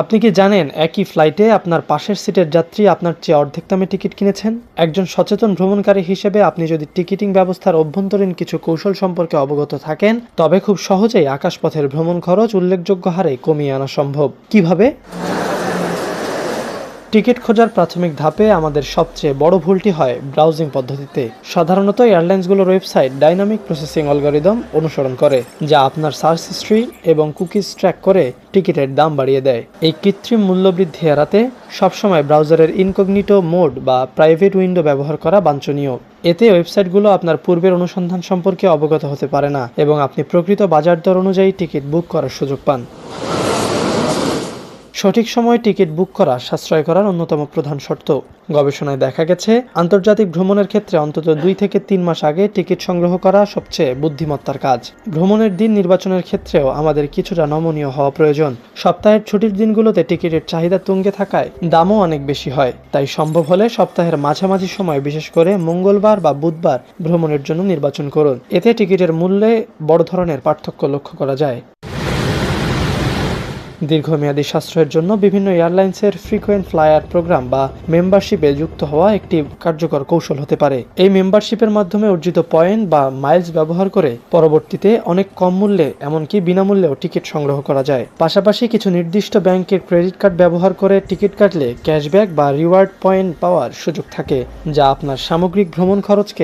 আপনি কি জানেন একই ফ্লাইটে আপনার পাশের সিটের যাত্রী আপনার চেয়ে অর্ধেক দামে টিকিট কিনেছেন? একজন সচেতন ভ্রমণকারী হিসেবে আপনি যদি টিকিটিং ব্যবস্থার অভ্যন্তরীণ কিছু কৌশল সম্পর্কে অবগত থাকেন, তবে খুব সহজেই আকাশপথের ভ্রমণ খরচ উল্লেখযোগ্য হারে কমিয়ে আনা সম্ভব। কিভাবে? টিকিট খোঁজার প্রাথমিক ধাপে আমাদের সবচেয়ে বড় ভুলটি হয় ব্রাউজিং পদ্ধতিতে। সাধারণত এয়ারলাইন্সগুলোর ওয়েবসাইট ডাইনামিক প্রসেসিং অ্যালগরিদম অনুসরণ করে, যা আপনার সার্চ হিস্ট্রি এবং কুকিজ ট্র্যাক করে টিকিটের দাম বাড়িয়ে দেয়। এই কৃত্রিম মূল্যবৃদ্ধি এড়াতে সবসময় ব্রাউজারের ইনকগনিটো মোড বা প্রাইভেট উইন্ডো ব্যবহার করা বাঞ্ছনীয়। এতে ওয়েবসাইটগুলো আপনার পূর্বের অনুসন্ধান সম্পর্কে অবগত হতে পারে না এবং আপনি প্রকৃত বাজার দর অনুযায়ী টিকিট বুক করার সুযোগ পান। সঠিক সময়ে টিকিট বুক করা সাশ্রয় করার অন্যতম প্রধান শর্ত। গবেষণায় দেখা গেছে, আন্তর্জাতিক ভ্রমণের ক্ষেত্রে অন্তত 2 থেকে 3 মাস আগে টিকিট সংগ্রহ করা সবচেয়ে বুদ্ধিমত্তার কাজ। ভ্রমণের দিন নির্বাচনের ক্ষেত্রেও আমাদের কিছুটা নমনীয় হওয়া প্রয়োজন। সপ্তাহের ছুটির দিনগুলোতে টিকিটের চাহিদা তুঙ্গে থাকায় দামও অনেক বেশি হয়, তাই সম্ভব হলে সপ্তাহের মাঝামাঝি সময়, বিশেষ করে মঙ্গলবার বা বুধবার ভ্রমণের জন্য নির্বাচন করুন। এতে টিকিটের মূল্যে বড় ধরনের পার্থক্য লক্ষ্য করা যায়। দীর্ঘমেয়াদী সাশ্রয়ের জন্য বিভিন্ন এয়ারলাইন্সের ফ্রিকোয়েন্ট ফ্লায়ার প্রোগ্রাম বা মেম্বারশিপে যুক্ত হওয়া একটি কার্যকর কৌশল হতে পারে। এই মেম্বারশিপের মাধ্যমে অর্জিত পয়েন্ট বা মাইলস ব্যবহার করে পরবর্তীতে অনেক কম মূল্যে, এমনকি বিনামূল্যেও টিকিট সংগ্রহ করা যায়। পাশাপাশি কিছু নির্দিষ্ট ব্যাংকের ক্রেডিট কার্ড ব্যবহার করে টিকিট কাটলে ক্যাশব্যাক বা রিওয়ার্ড পয়েন্ট পাওয়ার সুযোগ থাকে, যা আপনার সামগ্রিক ভ্রমণ খরচকে